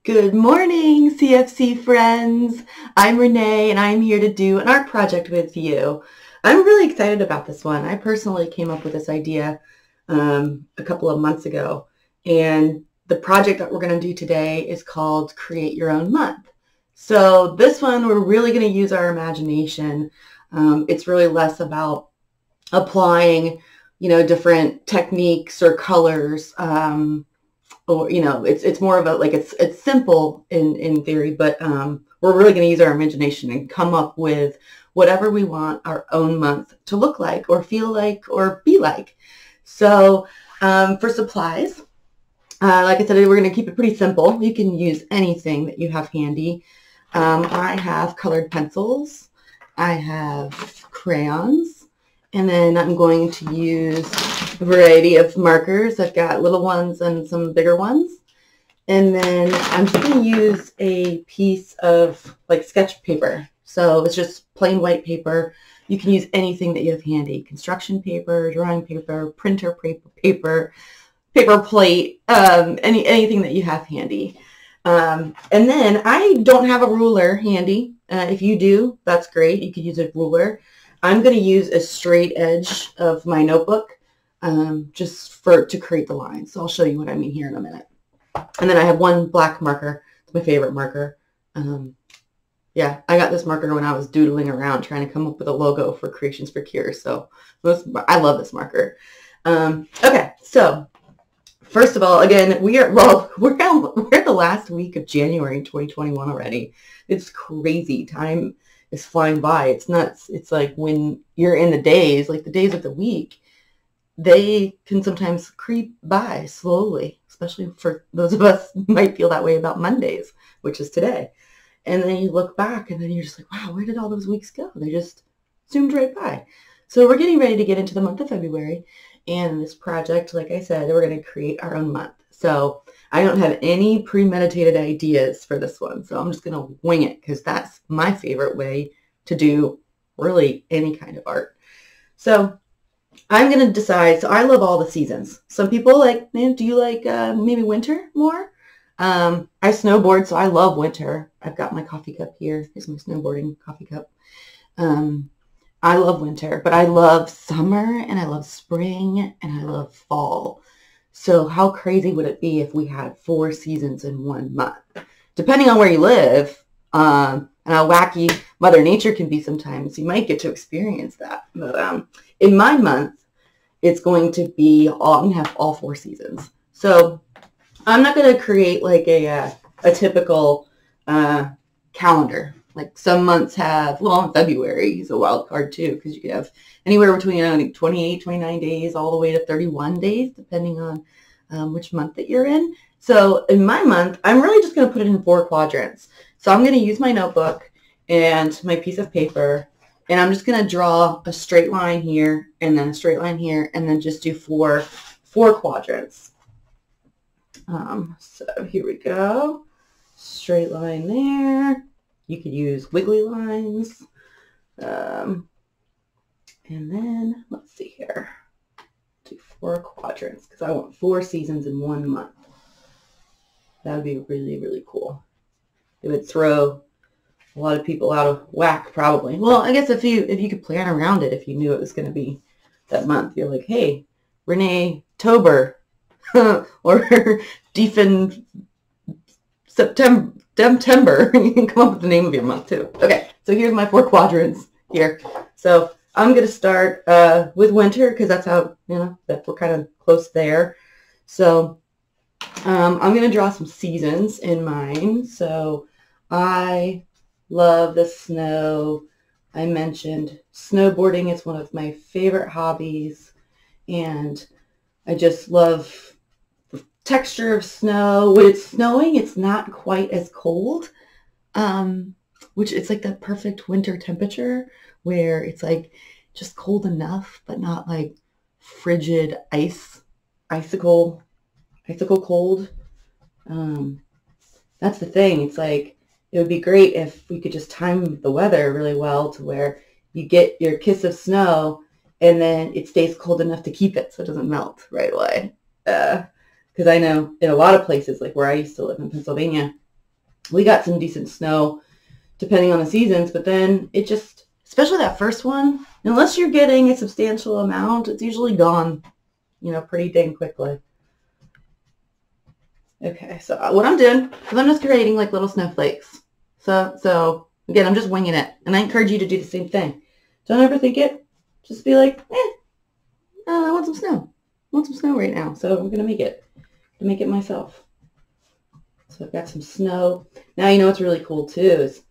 Good morning, CFC friends. I'm Renee, and I'm here to do an art project with you. I'm really excited about this one. I personally came up with this idea a couple of months ago, and the project that we're going to do today is called Create Your Own Month. So this one, we're really going to use our imagination. It's really less about applying, different techniques or colors. Or it's more of a it's simple in theory, but we're really going to use our imagination and come up with whatever we want our own month to look like or feel like or be like. So for supplies, like I said, we're going to keep it pretty simple. You can use anything that you have handy. I have colored pencils, I have crayons, and then I'm going to use a variety of markers. I've got little ones and some bigger ones. And then I'm just going to use a piece of sketch paper. So it's just plain white paper. You can use anything that you have handy. Construction paper, drawing paper, printer paper, paper plate, anything that you have handy. And then I don't have a ruler handy. If you do, that's great. You could use a ruler. I'm going to use a straight edge of my notebook just to create the lines. So I'll show you what I mean here in a minute. And then I have one black marker. It's my favorite marker. Yeah, I got this marker when I was doodling around trying to come up with a logo for Creations for Cures. So I love this marker. Okay, so first of all, again, we're the last week of January 2021 already. It's crazy. Time is flying by. It's nuts. It's like when you're in the days, like the days of the week, they can sometimes creep by slowly, especially for those of us who might feel that way about Mondays, which is today. And then you look back and then you're just like, wow, where did all those weeks go? They just zoomed right by. So we're getting ready to get into the month of February. And this project, like I said, we're going to create our own month. So I don't have any premeditated ideas for this one. So I'm just going to wing it because that's my favorite way to do really any kind of art. So I'm going to decide. So I love all the seasons. Some people do you like maybe winter more? I snowboard, so I love winter. I've got my coffee cup here. Here's my snowboarding coffee cup. I love winter, but I love summer and I love spring and I love fall. So how crazy would it be if we had 4 seasons in one month? Depending on where you live and how wacky Mother Nature can be sometimes, you might get to experience that. But in my month, it's going to be I'm going to have all 4 seasons. So I'm not going to create like a typical calendar. Like some months have, February is a wild card too, because you could have anywhere between 28, 29 days all the way to 31 days, depending on which month that you're in. So in my month, I'm really just going to put it in 4 quadrants. So I'm going to use my notebook and my piece of paper, and I'm just going to draw a straight line here, and then a straight line here, and then just do four quadrants. So here we go. Straight line there. You could use wiggly lines. And then, let's see here. Do 4 quadrants because I want 4 seasons in one month. That would be really, really cool. It would throw a lot of people out of whack, probably. Well, I guess if you could plan around it, if you knew it was going to be that month, you're like, hey, Renee Tober, or Defen September. You can come up with the name of your month too. Okay, so here's my 4 quadrants here. So I'm going to start with winter because that's how, that we're kind of close there. So I'm going to draw some seasons in mine. So I love the snow. I mentioned snowboarding is one of my favorite hobbies, and I just love the texture of snow. When it's snowing, it's not quite as cold, which it's like that perfect winter temperature where it's like just cold enough, but not like frigid icicle cold. That's the thing. It's like, it would be great if we could just time the weather really well to where you get your kiss of snow and then it stays cold enough to keep it so it doesn't melt right away. Because I know in a lot of places, like where I used to live in Pennsylvania, We got some decent snow depending on the seasons, but then it just, especially that first one, unless you're getting a substantial amount, it's usually gone, pretty dang quickly. Okay, so what I'm doing is I'm just creating like little snowflakes. So again, I'm just winging it, and I encourage you to do the same thing. Don't overthink it. Just be like, I want some snow. I want some snow right now, so I'm gonna make it. Make it myself. So I've got some snow. Now, what's really cool too is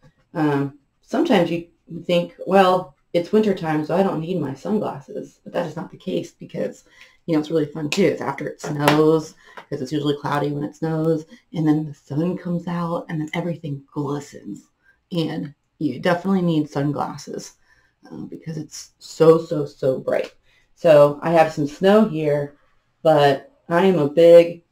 sometimes you think, well, it's wintertime, so I don't need my sunglasses. But that is not the case because, it's really fun too. It's after it snows, because it's usually cloudy when it snows, and then the sun comes out, and then everything glistens. And you definitely need sunglasses because it's so, so, so bright. So I have some snow here, but I am a big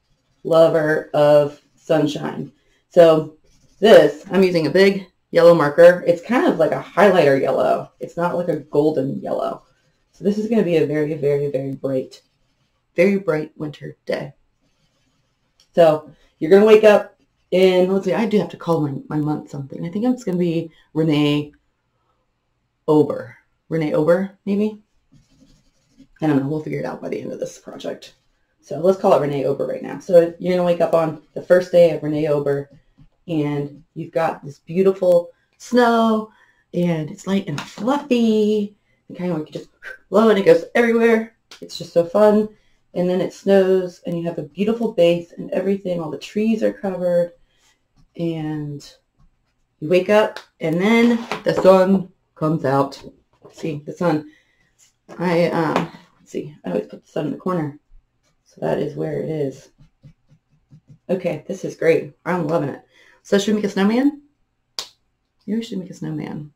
lover of sunshine. So I'm using a big yellow marker. It's kind of like a highlighter yellow. It's not like a golden yellow. So this is going to be a very, very, very bright winter day. So you're going to wake up in, let's see, I do have to call my month something. I think it's going to be Renee Ober. Renee Ober, maybe? I don't know. We'll figure it out by the end of this project. So let's call it Renee Ober right now. So you're going to wake up on the first day of Renee Ober, and you've got this beautiful snow, and it's light and fluffy. And kind of like you just blow it, and it goes everywhere. It's just so fun. And then it snows, and you have a beautiful base and everything. All the trees are covered, and you wake up, and then the sun comes out. See, the sun. Let's see, I always put the sun in the corner. So that is where it is. Okay, this is great. I'm loving it. So should we make a snowman? Maybe we should make a snowman.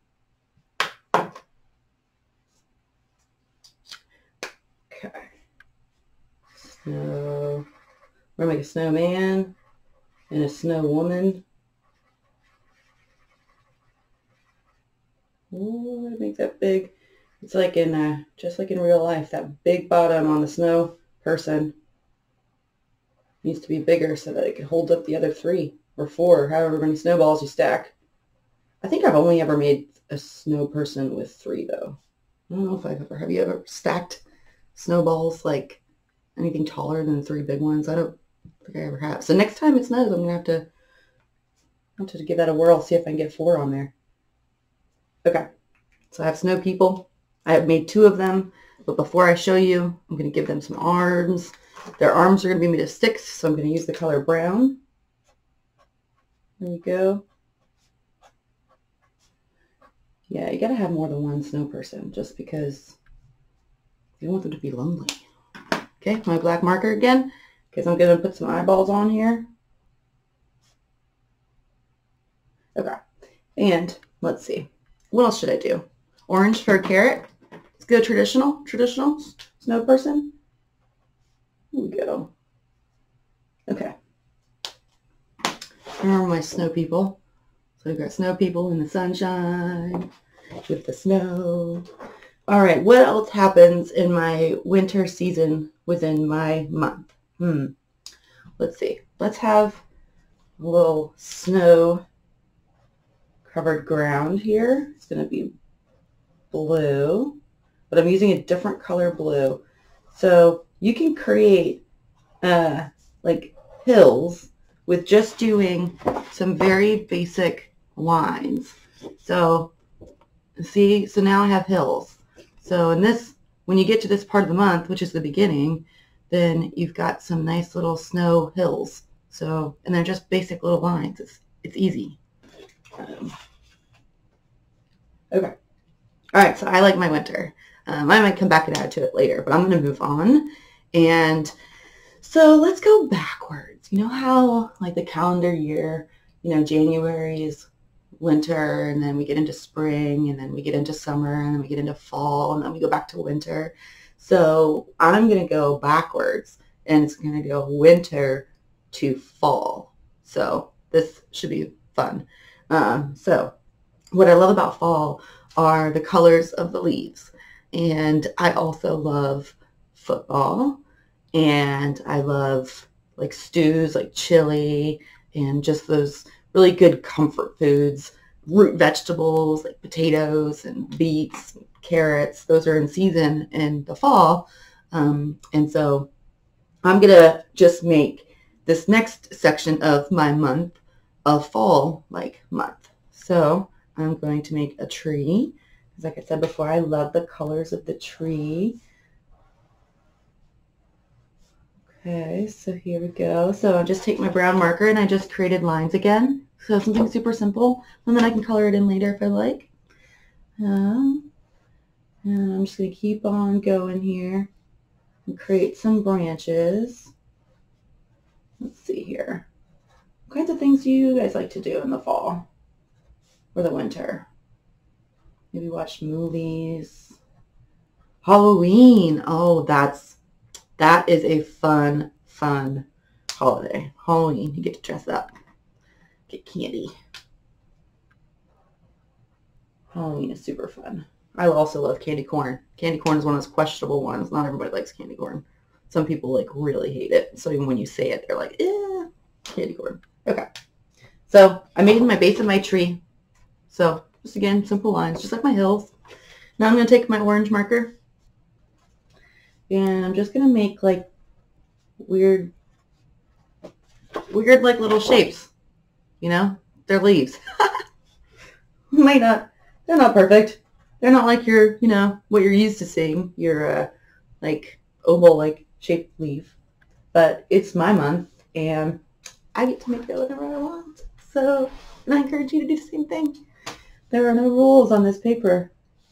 Okay. Snow. We're going to make a snowman and a snow woman. Oh, make that big. It's like just like in real life, that big bottom on the snow person needs to be bigger so that it can hold up the other 3 or 4, or however many snowballs you stack. I think I've only ever made a snow person with 3 though. I don't know if have you ever stacked snowballs like anything taller than 3 big ones? I don't think I ever have. So next time it snows, I'm going to have to give that a whirl, see if I can get 4 on there. Okay, so I have snow people. I have made 2 of them, but before I show you, I'm going to give them some arms. Their arms are going to be made of sticks, so I'm going to use the color brown. There we go. Yeah, you got to have more than one snow person, just because you don't want them to be lonely. Okay, my black marker again, because I'm going to put some eyeballs on here. Okay, and let's see. What else should I do? Orange for a carrot. Let's go traditional snow person. Here we go. Okay. Here are my snow people. So we've got snow people in the sunshine with the snow. All right, what else happens in my winter season within my month? Let's see. Let's have a little snow covered ground here. It's going to be blue, but I'm using a different color blue. So you can create like hills with just doing some very basic lines. So see, so now I have hills. So in this, when you get to this part of the month, which is the beginning, then you've got some nice little snow hills. So, and they're just basic little lines. It's easy. Okay. All right, so I like my winter. I might come back and add to it later, but I'm going to move on. And so let's go backwards. You know how, like, the calendar year, January is winter, and then we get into spring, and then we get into summer, and then we get into fall, and then we go back to winter. So I'm going to go backwards, and it's going to go winter to fall. So this should be fun. So what I love about fall are the colors of the leaves. And I also love football, and I love like stews like chili and just those really good comfort foods, root vegetables like potatoes and beets, carrots. Those are in season in the fall. And so I'm going to just make this next section of my month a fall like month. So I'm going to make a tree. Like I said before, I love the colors of the tree. Okay, so here we go. So I just take my brown marker and I just created lines again. So something super simple, and then I can color it in later if I like. And I'm just going to keep on going here and create some branches. Let's see here. What kinds of things do you guys like to do in the fall or the winter? Maybe watch movies. Halloween. Oh, that is a fun holiday. Halloween. You get to dress up. Get candy. Halloween is super fun. I also love candy corn. Candy corn is one of those questionable ones. Not everybody likes candy corn. Some people like really hate it. So even when you say it, they're like, eh, candy corn. Okay. So I made my base of my tree. So just again, simple lines, just like my hills. Now I'm going to take my orange marker and I'm just going to make like weird like little shapes. You know, they're leaves. They're not perfect. They're not like your, you know, what you're used to seeing, your like oval like shaped leaf. But it's my month and I get to make it whatever I want. So, and I encourage you to do the same thing. There are no rules on this paper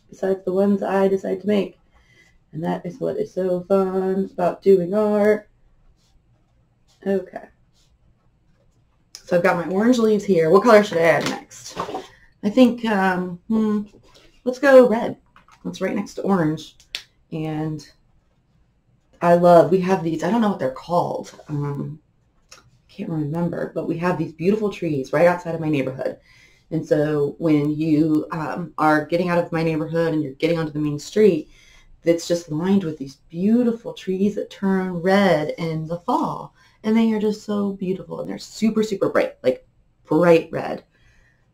besides the ones I decide to make. And that is what is so fun about doing art. Okay. So I've got my orange leaves here. What color should I add next? I think, let's go red. That's right next to orange. And we have these, I don't know what they're called. Can't remember, but we have these beautiful trees right outside of my neighborhood. And so when you are getting out of my neighborhood and you're getting onto the main street, it's just lined with these beautiful trees that turn red in the fall. And they are just so beautiful. And they're super, super bright, like bright red.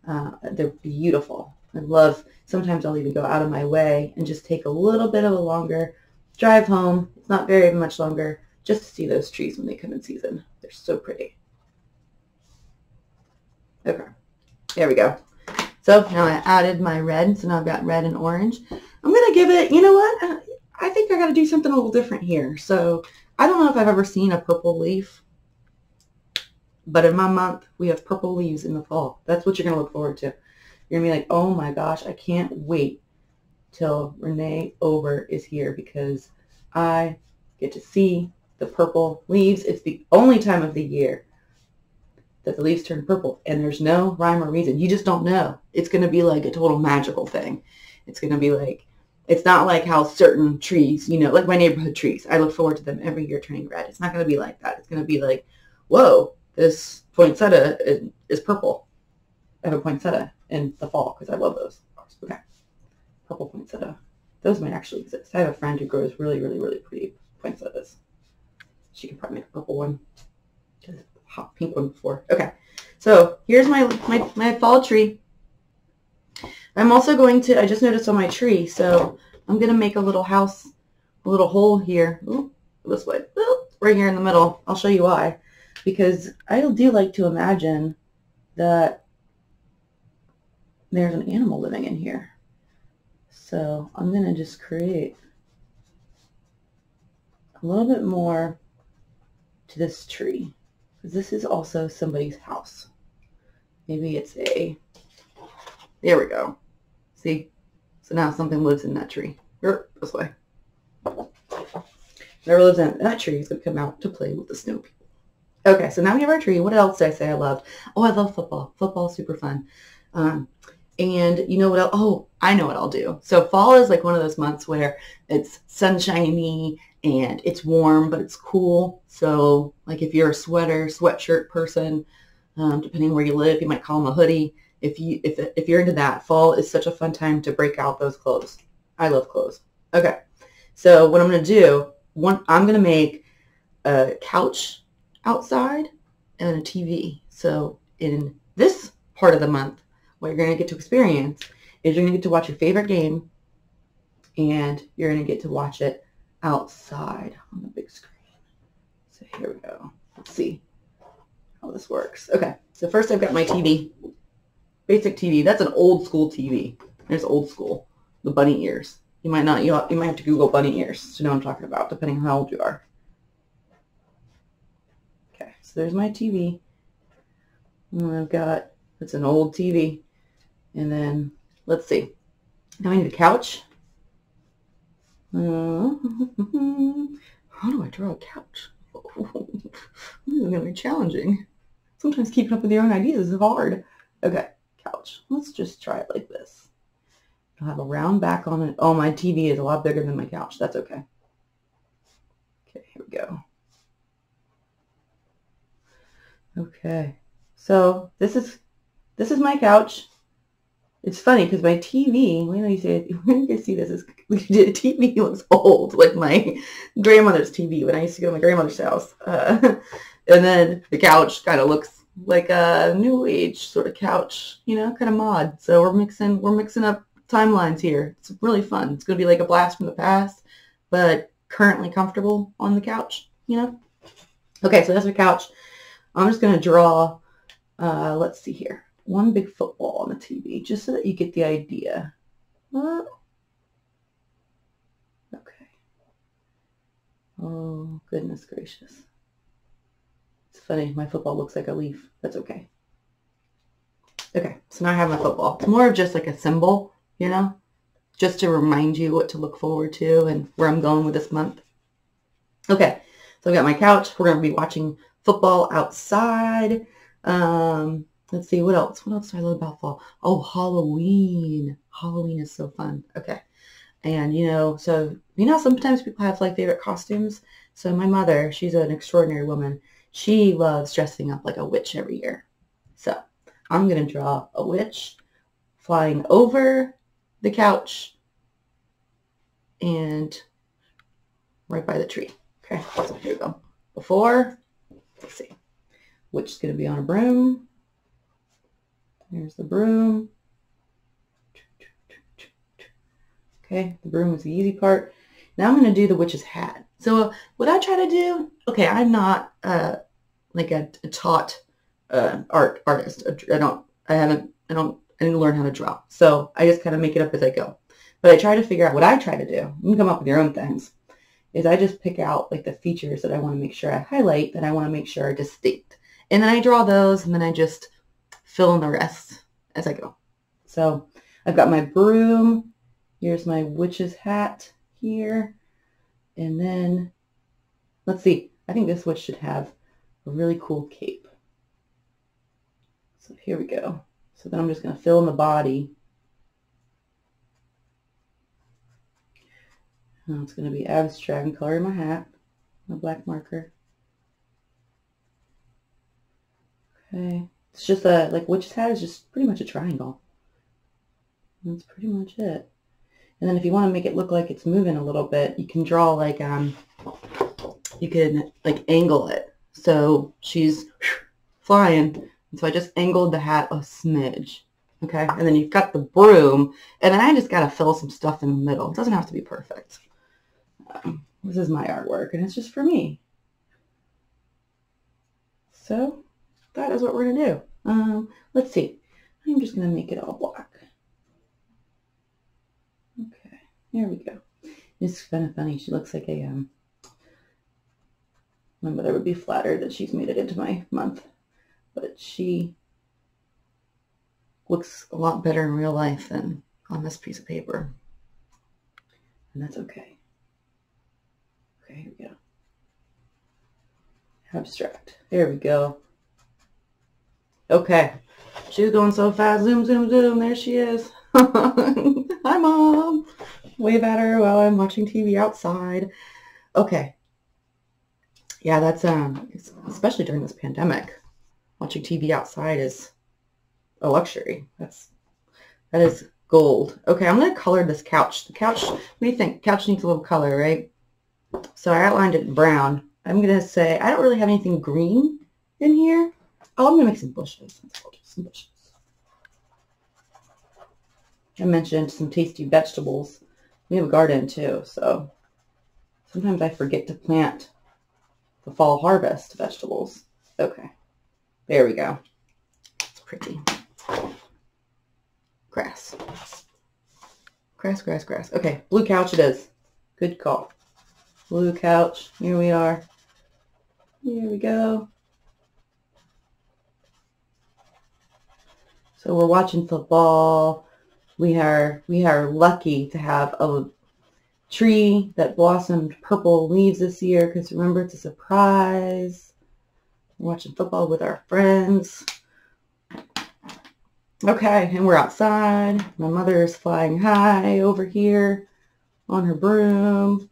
They're beautiful. I love, sometimes I'll even go out of my way and just take a little bit of a longer drive home. It's not very much longer, just to see those trees when they come in season. They're so pretty. Okay. There we go. So now I added my red, so now I've got red and orange. I'm going to give it, you know what? I think I got to do something a little different here. So I don't know if I've ever seen a purple leaf, but in my month, we have purple leaves in the fall. That's what you're going to look forward to. You're going to be like, oh my gosh, I can't wait till Renee Ober is here because I get to see the purple leaves. It's the only time of the year that the leaves turn purple, and there's no rhyme or reason. You just don't know. It's going to be like a total magical thing. It's going to be like, it's not like how certain trees, you know, like my neighborhood trees, I look forward to them every year turning red. It's not going to be like that. It's going to be like, whoa, this poinsettia is purple. I have a poinsettia in the fall because I love those. Okay, purple poinsettia. Those might actually exist. I have a friend who grows really, really, really pretty poinsettias. She can probably make a purple one. Hot pink one before. Okay, so here's my fall tree. I'm also going to, I just noticed on my tree, so I'm going to make a little house, a little hole here. Ooh, this way. Ooh, right here in the middle. I'll show you why. Because I do like to imagine that there's an animal living in here. So I'm going to just create a little bit more to this tree. Because this is also somebody's house. Maybe it's a, there we go. See? So now something lives in that tree. This way. Whoever lives in that tree is going to come out to play with the snow people. Okay, so now we have our tree. What else did I say I loved? Oh, I love football. Football's super fun. And you know what else? Oh, I know what I'll do. So fall is like one of those months where it's sunshiny and it's warm, but it's cool. So like if you're a sweatshirt person, depending where you live, you might call them a hoodie. If you're into that, fall is such a fun time to break out those clothes. I love clothes. Okay, so what I'm going to do, I'm going to make a couch outside and a TV. So in this part of the month, what you're going to get to experience is you're going to get to watch your favorite game, and you're going to get to watch it outside on the big screen. So here we go. Let's see how this works. Okay, so first I've got my TV. Basic TV. That's an old school TV. There's old school. The bunny ears. You might not. You might have to Google bunny ears to know what I'm talking about, depending on how old you are. Okay, so there's my TV. And I've got, it's an old TV. And then, let's see. Now I need a couch. How do I draw a couch? This is going to be challenging. Sometimes keeping up with your own ideas is hard. Okay, couch. Let's just try it like this. I'll have a round back on it. Oh, my TV is a lot bigger than my couch. That's okay. Okay, here we go. Okay, so this is my couch. It's funny because my TV, when you guys see this, the TV looks old, like my grandmother's TV when I used to go to my grandmother's house. And then the couch kind of looks like a new age sort of couch, you know, kind of mod. So we're mixing up timelines here. It's really fun. It's going to be like a blast from the past, but currently comfortable on the couch, you know? Okay, so that's my couch. I'm just going to draw, let's see here, one big football on the TV, just so that you get the idea. Okay. Oh, goodness gracious. It's funny, my football looks like a leaf. That's okay. Okay, so now I have my football. It's more of just like a symbol, you know, just to remind you what to look forward to and where I'm going with this month. Okay, so I've got my couch. We're going to be watching football outside. Let's see, what else? What else do I love about fall? Oh, Halloween. Halloween is so fun. Okay. And, you know, so, you know, sometimes people have, like, favorite costumes. So my mother, she's an extraordinary woman. She loves dressing up like a witch every year. So I'm going to draw a witch flying over the couch and right by the tree. Okay, so here we go. Before, let's see, witch is going to be on a broom. Here's the broom. Okay, the broom is the easy part. Now I'm going to do the witch's hat. So what I try to do, okay, I'm not like a taught artist. I didn't learn how to draw. So I just kind of make it up as I go. But I try to figure out what I try to do. You can come up with your own things. Is I just pick out like the features that I want to make sure I highlight, that I want to make sure are distinct. And then I draw those, and then I just fill in the rest as I go. So I've got my broom. Here's my witch's hat here. And then, let's see, I think this witch should have a really cool cape. So here we go. So then I'm just going to fill in the body. And it's going to be abstract and color in my hat, my black marker. Okay. It's just a, like, witch's hat is just pretty much a triangle. And that's pretty much it. And then if you want to make it look like it's moving a little bit, you can draw like, you can like angle it. So she's flying. And so I just angled the hat a smidge. Okay. And then you've got the broom. And then I just got to fill some stuff in the middle. It doesn't have to be perfect. This is my artwork, and it's just for me. So that is what we're going to do. Let's see. I'm just going to make it all black. Okay, there we go. It's kind of funny. She looks like a, my mother would be flattered that she's made it into my month, but she looks a lot better in real life than on this piece of paper, and that's okay. Okay, here we go. Abstract. There we go. Okay. She's going so fast. Zoom, zoom, zoom. There she is. Hi, Mom. Wave at her while I'm watching TV outside. Okay. Yeah, that's, especially during this pandemic, watching TV outside is a luxury. That is gold. Okay, I'm going to color this couch. The couch, what do you think? Couch needs a little color, right? So I outlined it in brown. I'm going to say, I don't really have anything green in here. Oh, I'm going to make some bushes. Some bushes. I mentioned some tasty vegetables. We have a garden too, so sometimes I forget to plant the fall harvest vegetables. Okay, there we go. It's pretty. Grass. Grass, grass, grass. Okay, blue couch it is. Good call. Blue couch. Here we are. Here we go. So we're watching football. We are lucky to have a tree that blossomed purple leaves this year because remember, it's a surprise. We're watching football with our friends. Okay, and we're outside. My mother is flying high over here on her broom.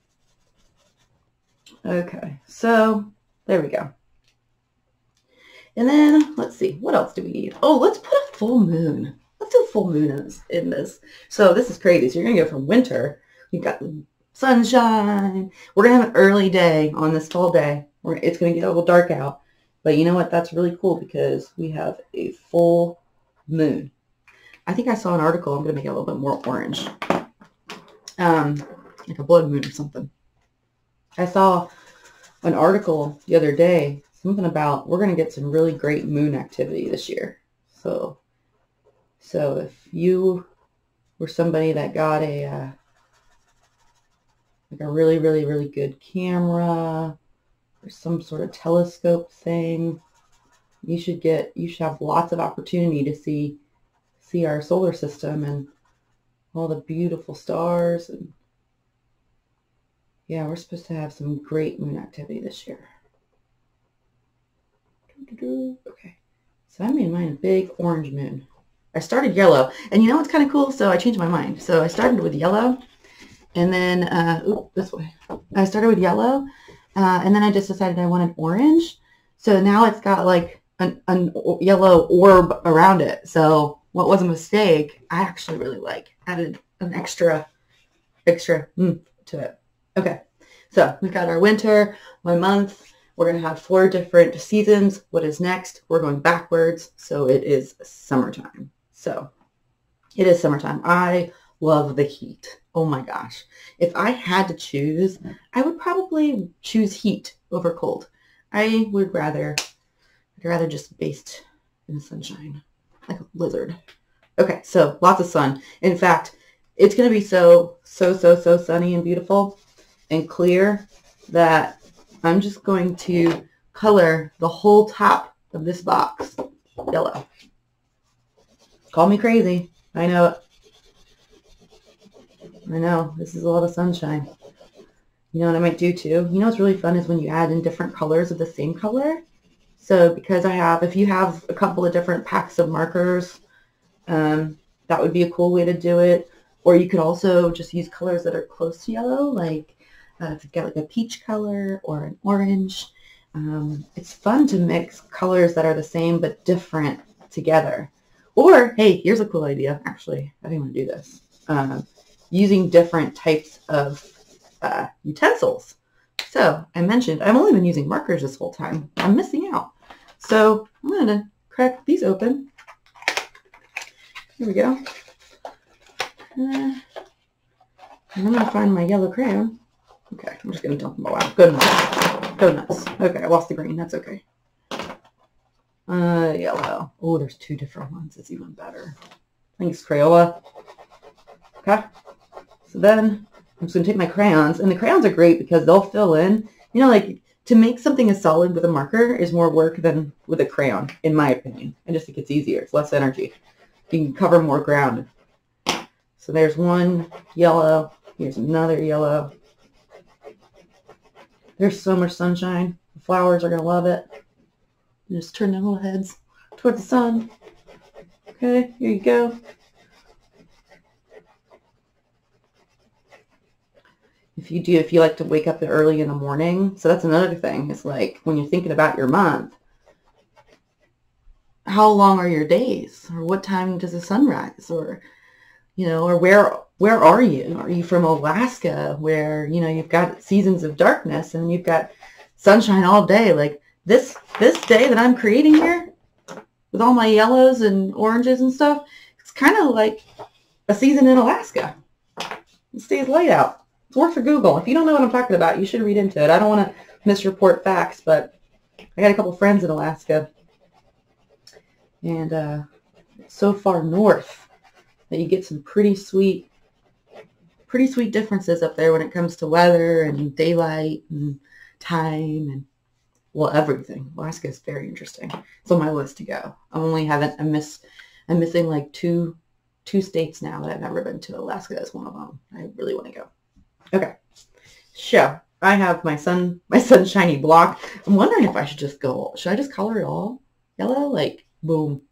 Okay, so there we go. And then, let's see, what else do we need? Oh, let's put a full moon. Let's do a full moon in this. So this is crazy. So you're going to go from winter. You've got the sunshine. We're going to have an early day on this fall day. It's going to get a little dark out. But you know what? That's really cool because we have a full moon. I think I saw an article. I'm going to make it a little bit more orange. Like a blood moon or something. I saw an article the other day, something about we're going to get some really great moon activity this year. So if you were somebody that got a like a really, really, really good camera or some sort of telescope thing, you should have lots of opportunity to see our solar system and all the beautiful stars. And yeah, we're supposed to have some great moon activity this year. Okay, so I made mine a big orange moon. I started yellow, and you know what's kind of cool? So I changed my mind. So I started with yellow, and then this way. I started with yellow, and then I just decided I wanted orange. So now it's got like an yellow orb around it. So what was a mistake, I actually really like. Added an extra to it. Okay, so we've got our winter, my month. We're going to have 4 different seasons. What is next? We're going backwards. So it is summertime. So it is summertime. I love the heat. Oh my gosh. If I had to choose, I would probably choose heat over cold. I'd rather just baste in the sunshine like a lizard. Okay, so lots of sun. In fact, it's going to be so sunny and beautiful and clear that I'm just going to color the whole top of this box yellow. Call me crazy. I know it. I know. This is a lot of sunshine. You know what I might do too? You know what's really fun is when you add in different colors of the same color. So because if you have a couple of different packs of markers, that would be a cool way to do it. Or you could also just use colors that are close to yellow, like if you've got like a peach color or an orange. It's fun to mix colors that are the same but different together. Or, hey, here's a cool idea. Actually, I didn't want to do this. Using different types of utensils. So I mentioned I've only been using markers this whole time. I'm missing out. So I'm going to crack these open. Here we go. And I'm going to find my yellow crayon. Okay, I'm just going to dump them all out. Go nuts. Go nuts. Okay, I lost the green. That's okay. Yellow. Oh, there's 2 different ones. It's even better. Thanks, Crayola. Okay. So then I'm just going to take my crayons. And the crayons are great because they'll fill in. You know, like, to make something as solid with a marker is more work than with a crayon, in my opinion. I just think it's easier. It's less energy. You can cover more ground. So there's one yellow. Here's another yellow. There's so much sunshine. The flowers are going to love it. And just turn their little heads toward the sun. Okay, here you go. If you like to wake up early in the morning, so that's another thing. It's like when you're thinking about your month, how long are your days? Or what time does the sun rise? Or, you know, or where are you? Are you from Alaska where, you know, you've got seasons of darkness and you've got sunshine all day? Like this day that I'm creating here with all my yellows and oranges and stuff, it's kind of like a season in Alaska. It stays light out. It's worth a Google. If you don't know what I'm talking about, you should read into it. I don't want to misreport facts, but I got a couple friends in Alaska, and it's so far north that you get some pretty sweet differences up there when it comes to weather and daylight and time and, well, everything. Alaska is very interesting. It's on my list to go. I'm missing like two states now that I've never been to. Alaska is one of them. I really want to go. Okay, so I have my sunshiny block. I'm wondering if I should I just color it all yellow? Like, boom.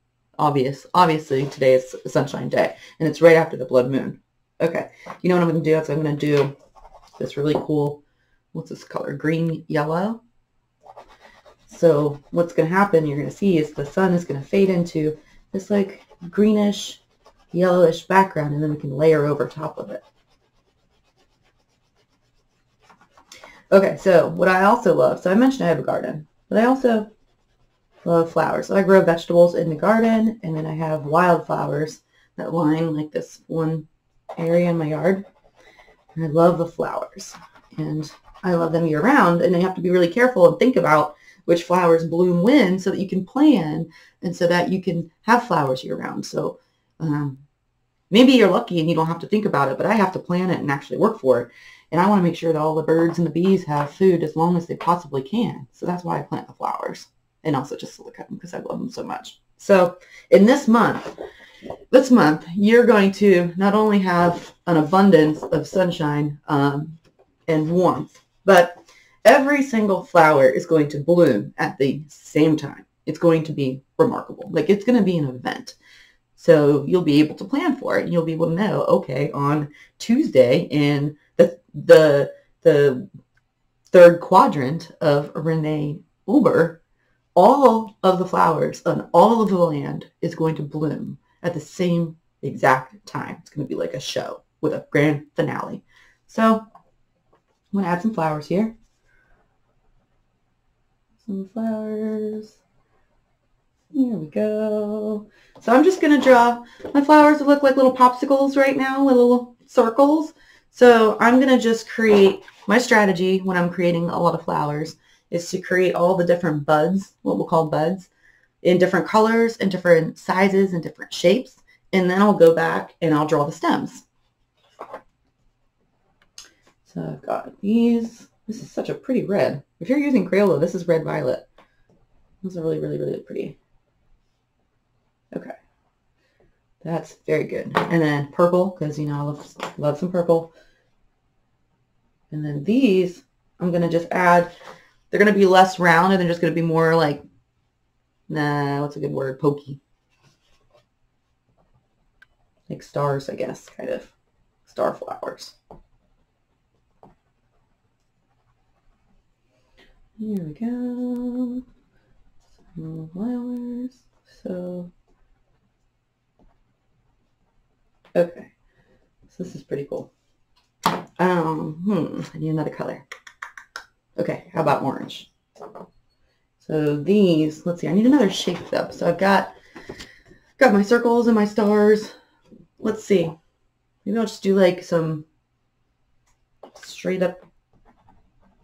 Obviously today is a sunshine day, and it's right after the blood moon. Okay, you know what I'm going to do? I'm going to do this really cool, what's this color? Green yellow. So what's going to happen, you're going to see, is the sun is going to fade into this like greenish, yellowish background, and then we can layer over top of it. Okay, so what I also love, so I mentioned I have a garden, but I also love flowers. So I grow vegetables in the garden, and then I have wildflowers that line like this one area in my yard. And I love the flowers, and I love them year round, and you have to be really careful and think about which flowers bloom when, so that you can plan and so that you can have flowers year round. So maybe you're lucky and you don't have to think about it, but I have to plan it and actually work for it. And I want to make sure that all the birds and the bees have food as long as they possibly can. So that's why I plant the flowers, and also just to look at them because I love them so much. So in this month, you're going to not only have an abundance of sunshine and warmth, but every single flower is going to bloom at the same time. It's going to be remarkable. Like, it's going to be an event. So you'll be able to plan for it. And you'll be able to know, okay, on Tuesday in the third quadrant of Renee Uber, all of the flowers on all of the land is going to bloom at the same exact time. It's going to be like a show with a grand finale. So I'm going to add some flowers here. Some flowers. Here we go. So I'm just going to draw my flowers that look like little popsicles right now with little circles. So I'm going to just create, my strategy when I'm creating a lot of flowers is to create all the different buds, what we'll call buds, in different colors and different sizes and different shapes. And then I'll go back and I'll draw the stems. So I've got these. This is such a pretty red. If you're using Crayola, this is red violet. Those are really, really, really pretty. Okay. That's very good. And then purple, because, you know, I love some purple. And then these, I'm going to just add, they're going to be less round, and they're just going to be more like, what's a good word? Pokey. Like stars, I guess, kind of. Star flowers. Here we go. Some flowers. So, okay. So this is pretty cool. I need another color. Okay, how about orange? So these, let's see, I need another shape though. So I've got my circles and my stars. Let's see. Maybe I'll just do like some straight up.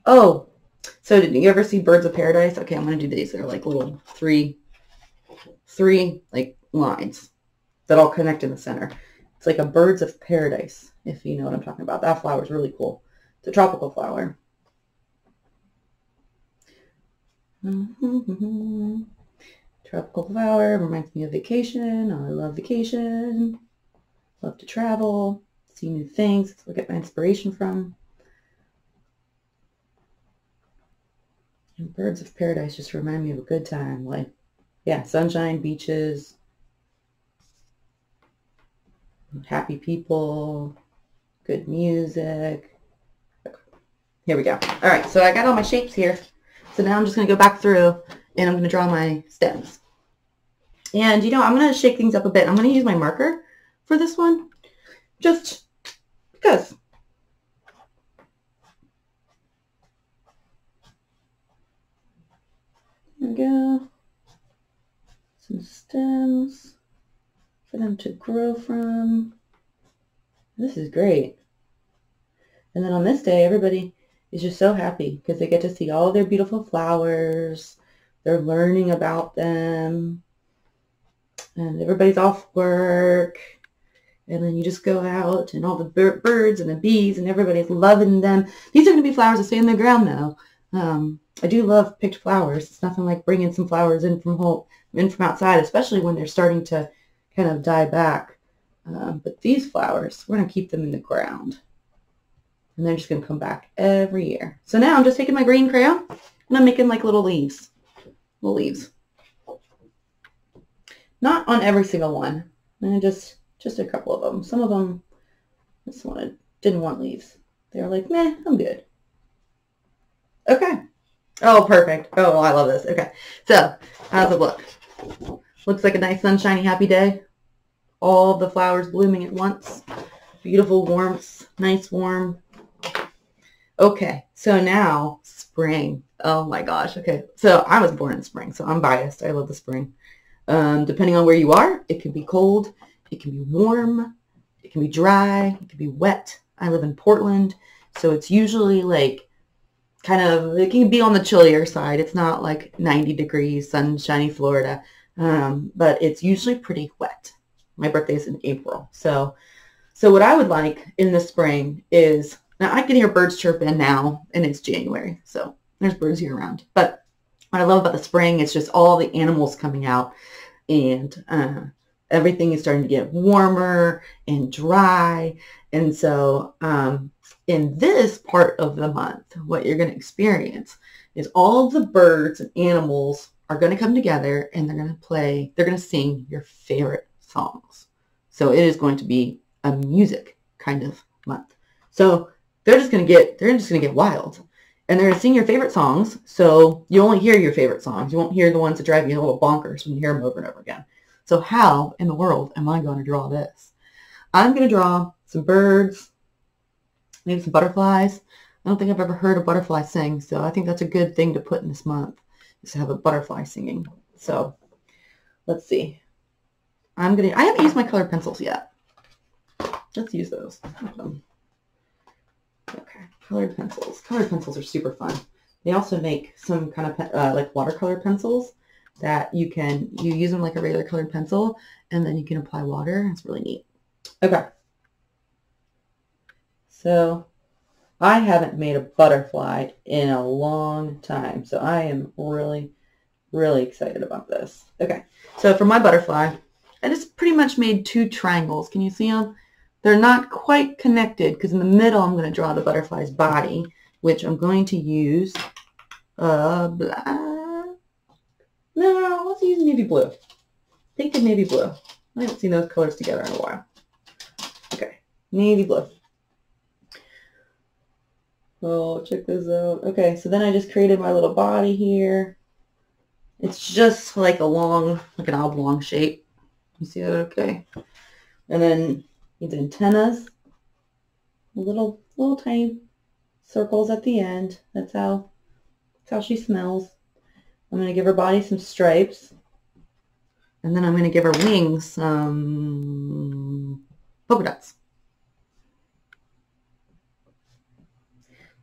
Oh, so did you ever see Birds of Paradise? Okay, I'm going to do these. They're like little three like lines that all connect in the center. It's like a Birds of Paradise, if you know what I'm talking about. That flower is really cool. It's a tropical flower. Tropical flower reminds me of vacation. I love vacation. Love to travel, see new things. That's where I get my inspiration from. And Birds of Paradise just remind me of a good time. Like, yeah, sunshine, beaches, happy people, good music. Here we go. All right, so I got all my shapes here. So now I'm just going to go back through and I'm going to draw my stems. And, you know, I'm going to shake things up a bit. I'm going to use my marker for this one, just because. There we go. Some stems for them to grow from. This is great. And then on this day, everybody is just so happy because they get to see all their beautiful flowers. They're learning about them. And everybody's off work. And then you just go out and all the birds and the bees and everybody's loving them. These are going to be flowers that stay in the ground though. I do love picked flowers. It's nothing like bringing some flowers in from outside, especially when they're starting to kind of die back. But these flowers, we're going to keep them in the ground. And they're just going to come back every year. So now I'm just taking my green crayon and I'm making like little leaves. Little leaves. Not on every single one. And just a couple of them. Some of them just didn't want leaves. They were like, meh, I'm good. Okay. Oh, perfect. Oh, I love this. Okay. So, how's it look? Looks like a nice, sunshiny, happy day. All the flowers blooming at once. Beautiful warmth. Nice warm. Okay. So now, spring. Oh my gosh. Okay. So, I was born in spring, so I'm biased. I love the spring. Depending on where you are, it can be cold. It can be warm. It can be dry. It can be wet. I live in Portland, so it's usually like it can be on the chillier side. It's not like 90 degrees, sunshiny Florida, but it's usually pretty wet. My birthday's in April, so what I would like in the spring is, now I can hear birds chirping now, and it's January, so there's birds year round. But what I love about the spring is just all the animals coming out, and everything is starting to get warmer and dry. And so in this part of the month, what you're going to experience is all of the birds and animals are going to come together and they're going to sing your favorite songs. So it is going to be a music kind of month. So they're just going to get wild. And they're going to sing your favorite songs. So you only hear your favorite songs. You won't hear the ones that drive you a little bonkers when you hear them over and over again. So how in the world am I going to draw this? I'm going to draw some birds, maybe some butterflies. I don't think I've ever heard a butterfly sing, so I think that's a good thing to put in this month, is to have a butterfly singing. So let's see. I haven't used my colored pencils yet. Let's use those. Okay, colored pencils. Colored pencils are super fun. They also make some kind of like watercolor pencils that you use them like a regular colored pencil, and then you can apply water. It's really neat. Okay. So I haven't made a butterfly in a long time, so I am really, really excited about this. Okay. So for my butterfly, I just pretty much made 2 triangles. Can you see them? They're not quite connected because in the middle I'm going to draw the butterfly's body, which I'm going to use No, let's use navy blue. Pink and navy blue. I haven't seen those colors together in a while. Okay, navy blue. Oh, check this out. Okay, so then I just created my little body here. It's just like an oblong shape. You see that okay? And then these antennas, little tiny circles at the end. That's how she smells. I'm going to give her body some stripes. And then I'm going to give her wings some polka dots.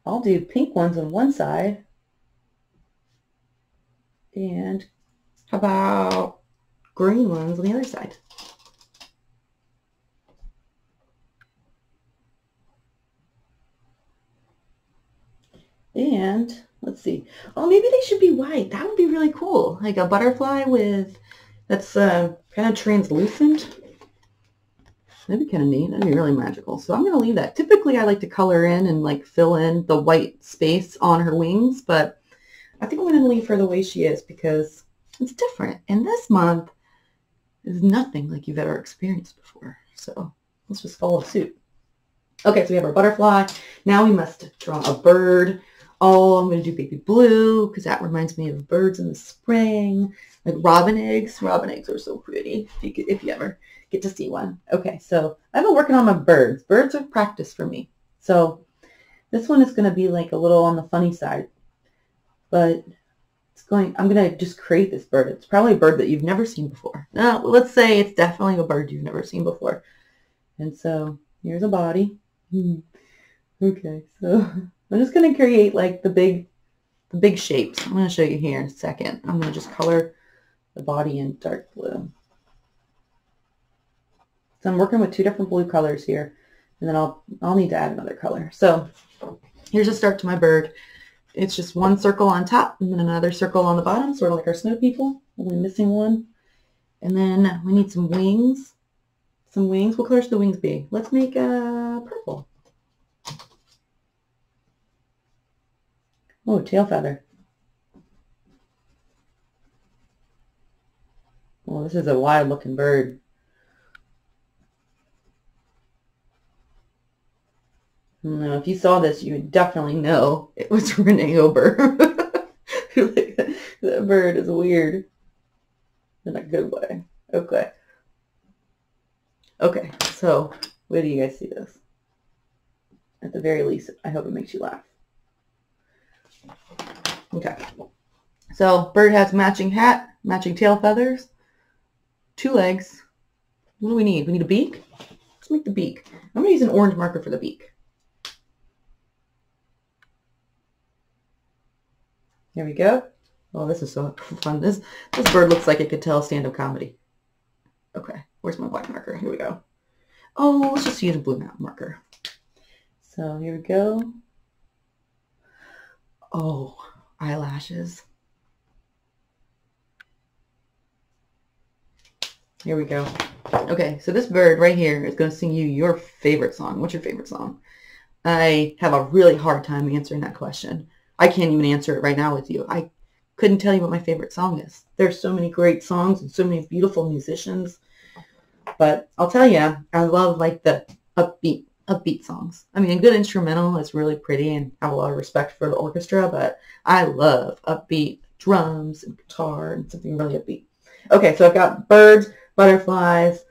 I'll do pink ones on one side. And how about green ones on the other side? And let's see. Oh, maybe they should be white. That would be really cool. Like a butterfly that's kind of translucent. That'd be kind of neat. That'd be really magical. So I'm going to leave that. Typically, I like to color in and like fill in the white space on her wings, but I think I'm going to leave her the way she is because it's different. And this month is nothing like you've ever experienced before. So let's just follow suit. Okay, so we have our butterfly. Now we must draw a bird. Oh, I'm going to do baby blue because that reminds me of birds in the spring. Like robin eggs. Robin eggs are so pretty if you ever get to see one. Okay, so I've been working on my birds. Birds are practice for me. So this one is going to be like a little on the funny side. But I'm going to just create this bird. It's probably a bird that you've never seen before. Now, let's say it's definitely a bird you've never seen before. And so Here's a body. Okay, so I'm just going to create like the big shapes. I'm going to show you here in a second. I'm going to just color the body in dark blue. So I'm working with two different blue colors here, and then I'll need to add another color. So here's a start to my bird. It's just one circle on top and then another circle on the bottom, sort of like our snow people. Only missing one. And then we need some wings. Some wings. What color should the wings be? Let's make purple. Oh, tail feather. Well, this is a wild looking bird. No, if you saw this, you would definitely know it was Renee Ober. That bird is weird. In a good way. Okay. Okay, so where do you guys see this? At the very least, I hope it makes you laugh. Okay. So bird has matching hat, matching tail feathers, 2 legs. What do we need? We need a beak? Let's make the beak. I'm going to use an orange marker for the beak. Here we go. Oh, this is so fun. This bird looks like it could tell stand-up comedy. Okay, where's my black marker? Here we go. Oh, let's just use a blue marker. So here we go. Oh, eyelashes. Here we go. Okay, so this bird right here is going to sing you your favorite song. What's your favorite song? I have a really hard time answering that question. I can't even answer it right now with you. I couldn't tell you what my favorite song is. There's so many great songs and so many beautiful musicians. But I'll tell you, I love like the upbeat songs. I mean, a good instrumental is really pretty and have a lot of respect for the orchestra, but I love upbeat drums and guitar and something really upbeat. Okay, so I've got birds, butterflies.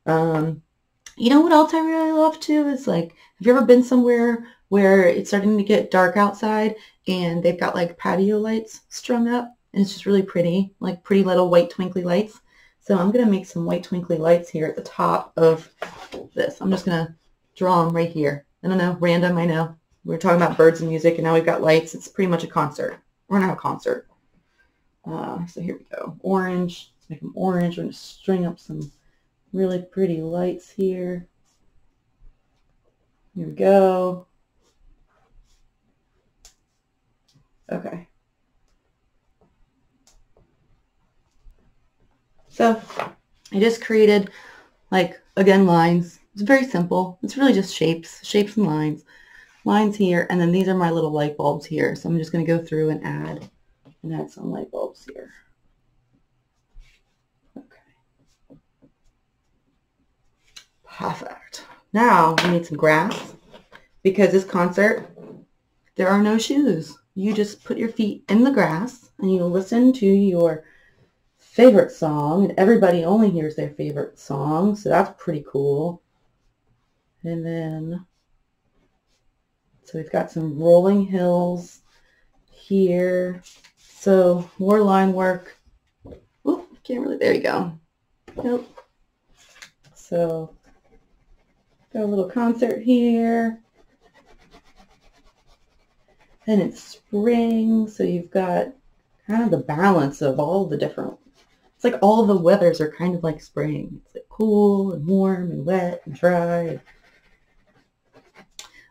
You know what else I really love too is like, have you ever been somewhere where it's starting to get dark outside and they've got like patio lights strung up and it's just really pretty, like pretty little white twinkly lights. So I'm going to make some white twinkly lights here at the top of this. I'm just going to draw them right here. I don't know, random, I know. We're talking about birds and music and now we've got lights. It's pretty much a concert. We're going to have a concert. So here we go. Orange. Let's make them orange. We're going to string up some really pretty lights here. Here we go. Okay. So I just created, like, again, lines. It's very simple. It's really just shapes and lines. Lines here, and then these are my little light bulbs here. So I'm just going to go through and add some light bulbs here. Okay. Perfect. Now we need some grass because this concert, there are no shoes. You just put your feet in the grass and you listen to your favorite song, and everybody only hears their favorite song, so that's pretty cool. And then, so we've got some rolling hills here. So more line work. Oh, can't really, there you go. Nope. So got a little concert here. Then it's spring, so you've got kind of the balance of all the different, it's like all the weathers are kind of like spring. It's like cool and warm and wet and dry.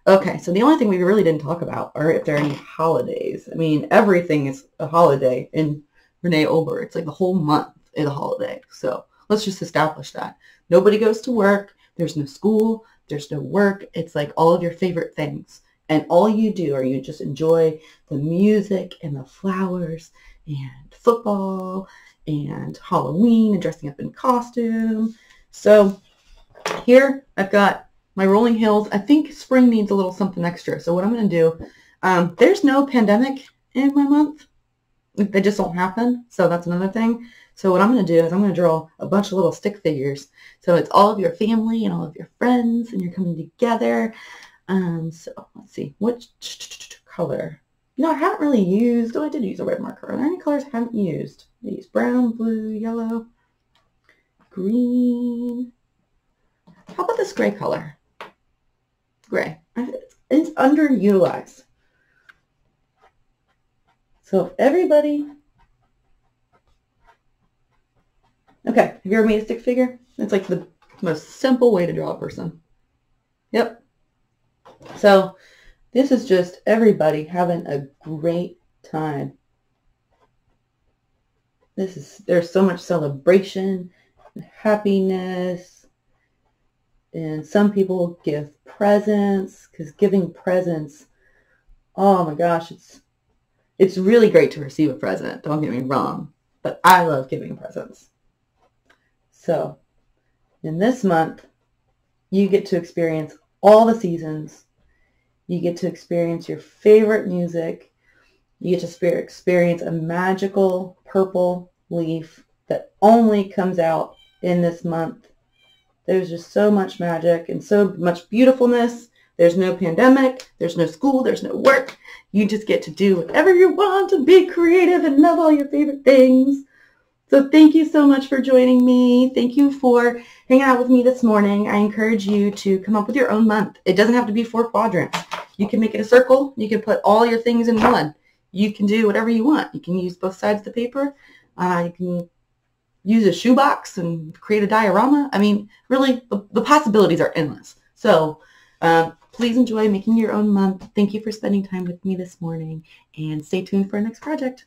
Okay, so the only thing we really didn't talk about are if there are any holidays. I mean, everything is a holiday in Renee Ober. It's like the whole month is a holiday. So let's just establish that. Nobody goes to work. There's no school. There's no work. It's like all of your favorite things. And all you do are you just enjoy the music and the flowers and football and Halloween and dressing up in costume. So here I've got my rolling hills. I think spring needs a little something extra. So what I'm going to do, there's no pandemic in my month. They just don't happen. So that's another thing. So what I'm going to do is I'm going to draw a bunch of little stick figures. So it's all of your family and all of your friends and you're coming together. So let's see, what color? No, I haven't really used, oh, I did use a red marker. Are there any colors I haven't used? I used brown, blue, yellow, green. How about this gray color? gray. It's underutilized. So if everybody... Okay, have you ever made a stick figure? It's like the most simple way to draw a person. Yep. So this is just everybody having a great time. There's so much celebration and happiness. And some people give presents, because giving presents, oh my gosh, it's really great to receive a present, don't get me wrong, but I love giving presents. So in this month, you get to experience all the seasons. You get to experience your favorite music. You get to experience a magical purple leaf that only comes out in this month. There's just so much magic and so much beautifulness. There's no pandemic. There's no school. There's no work. You just get to do whatever you want and be creative and love all your favorite things. So thank you so much for joining me. Thank you for hanging out with me this morning. I encourage you to come up with your own month. It doesn't have to be 4 quadrants. You can make it a circle. You can put all your things in one. You can do whatever you want. You can use both sides of the paper. You can use a shoebox and create a diorama. I mean, really, the possibilities are endless. So please enjoy making your own month. Thank you for spending time with me this morning, and stay tuned for our next project.